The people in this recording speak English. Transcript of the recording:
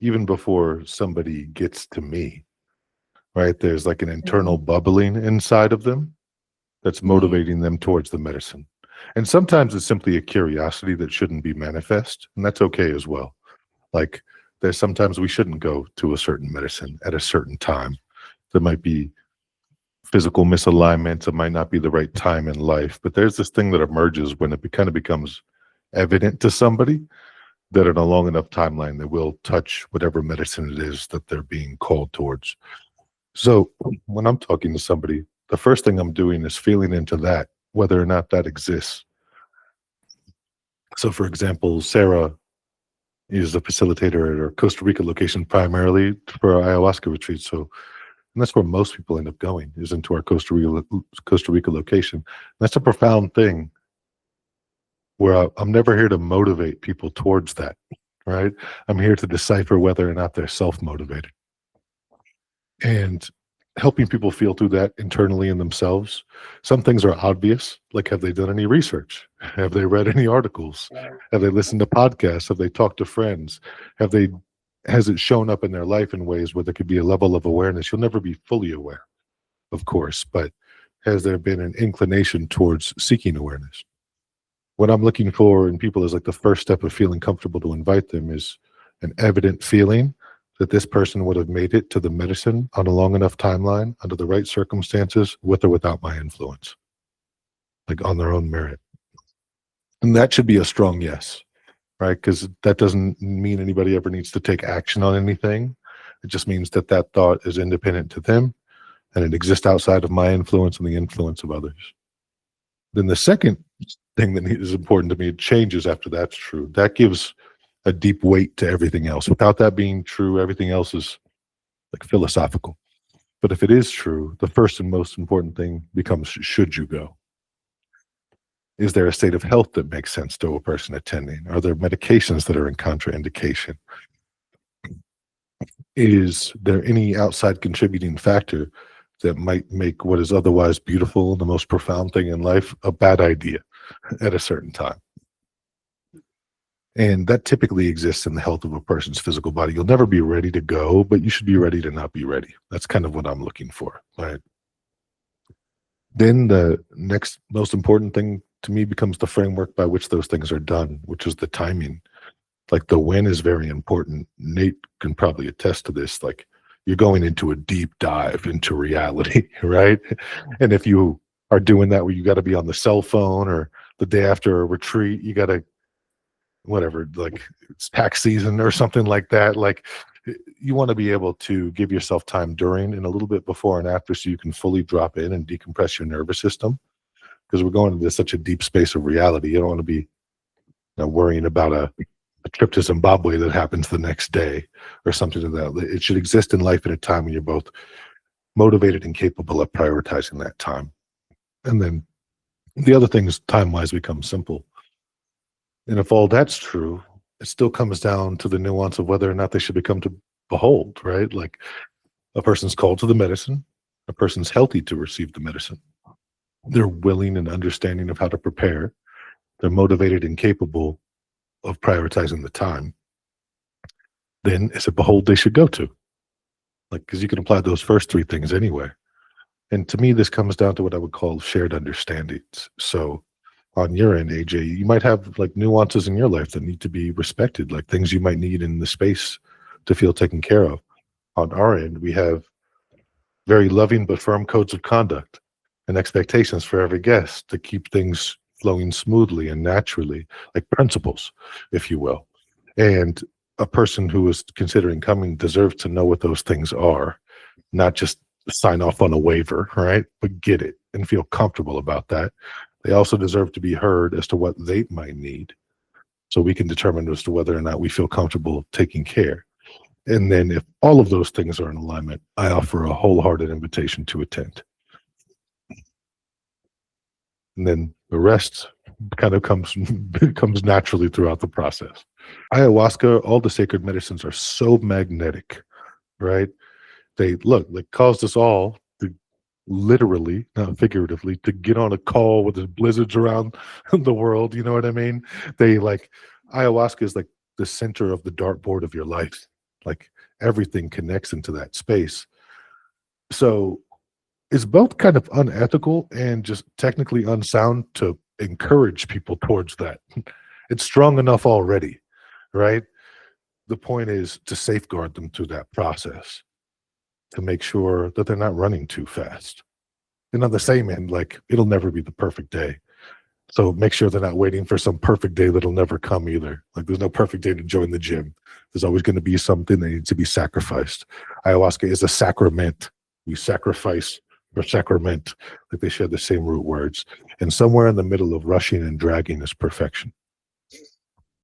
even before somebody gets to me, right? There's like an internal bubbling inside of them that's motivating them towards the medicine. And sometimes it's simply a curiosity that shouldn't be manifest, and that's okay as well. Like there's sometimes we shouldn't go to a certain medicine at a certain time. There might be physical misalignments. It might not be the right time in life, but there's this thing that emerges when it kind of becomes evident to somebody that in a long enough timeline, they will touch whatever medicine it is that they're being called towards. So when I'm talking to somebody, the first thing I'm doing is feeling into that, whether or not that exists. So for example, Sarah is the facilitator at our Costa Rica location primarily for our ayahuasca retreat. So and that's where most people end up going, is into our Costa Rica location. And that's a profound thing where I'm never here to motivate people towards that, right? I'm here to decipher whether or not they're self-motivated. And helping people feel through that internally in themselves. Some things are obvious, like have they done any research? Have they read any articles? Have they listened to podcasts? Have they talked to friends? Has it shown up in their life in ways where there could be a level of awareness? You'll never be fully aware, of course, but has there been an inclination towards seeking awareness? What I'm looking for in people is like the first step of feeling comfortable to invite them is an evident feeling that this person would have made it to the medicine on a long enough timeline, under the right circumstances, with or without my influence, like on their own merit. And that should be a strong yes. Right? Because that doesn't mean anybody ever needs to take action on anything. It just means that that thought is independent to them and it exists outside of my influence and the influence of others. Then the second thing that is important to me, it changes after that's true. That gives a deep weight to everything else. Without that being true, everything else is like philosophical. But if it is true, the first and most important thing becomes, should you go? Is there a state of health that makes sense to a person attending? Are there medications that are in contraindication? Is there any outside contributing factor that might make what is otherwise beautiful and the most profound thing in life a bad idea at a certain time? And that typically exists in the health of a person's physical body. You'll never be ready to go, but you should be ready to not be ready. That's kind of what I'm looking for, right? Then the next most important thing to me becomes the framework by which those things are done, which is the timing. Like the when is very important. Nate can probably attest to this. Like you're going into a deep dive into reality, right? And if you are doing that where you got to be on the cell phone, or the day after a retreat, you got to, whatever, like it's tax season or something like that. Like you want to be able to give yourself time during and a little bit before and after so you can fully drop in and decompress your nervous system. Because we're going into such a deep space of reality. You don't want to be worrying about a trip to Zimbabwe that happens the next day or something like that. It should exist in life at a time when you're both motivated and capable of prioritizing that time. And then the other things time-wise become simple. And if all that's true, it still comes down to the nuance of whether or not they should become to behold, right? Like a person's called to the medicine, a person's healthy to receive the medicine. They're willing and understanding of how to prepare. They're motivated and capable of prioritizing the time. Then it's a behold they should go to. Like, because you can apply those first three things anywhere. And to me, this comes down to what I would call shared understandings. So on your end, AJ, you might have like nuances in your life that need to be respected, like things you might need in the space to feel taken care of. On our end, we have very loving but firm codes of conduct and expectations for every guest to keep things flowing smoothly and naturally, like principles, if you will. And a person who is considering coming deserves to know what those things are, not just sign off on a waiver, right? But get it and feel comfortable about that. They also deserve to be heard as to what they might need, so we can determine as to whether or not we feel comfortable taking care. And then if all of those things are in alignment, I offer a wholehearted invitation to attend. And then the rest kind of comes naturally throughout the process. Ayahuasca, all the sacred medicines are so magnetic, right? They caused us all to literally, not figuratively, to get on a call with the blizzards around the world. You know what I mean? Ayahuasca is like the center of the dartboard of your life. Like everything connects into that space. So it's both kind of unethical and just technically unsound to encourage people towards that. It's strong enough already, right? The point is to safeguard them through that process, to make sure that they're not running too fast. And on the same end, like it'll never be the perfect day. So make sure they're not waiting for some perfect day that'll never come either. Like there's no perfect day to join the gym. There's always going to be something that needs to be sacrificed. Ayahuasca is a sacrament. We sacrifice for sacrament. Like they share the same root words. And somewhere in the middle of rushing and dragging is perfection.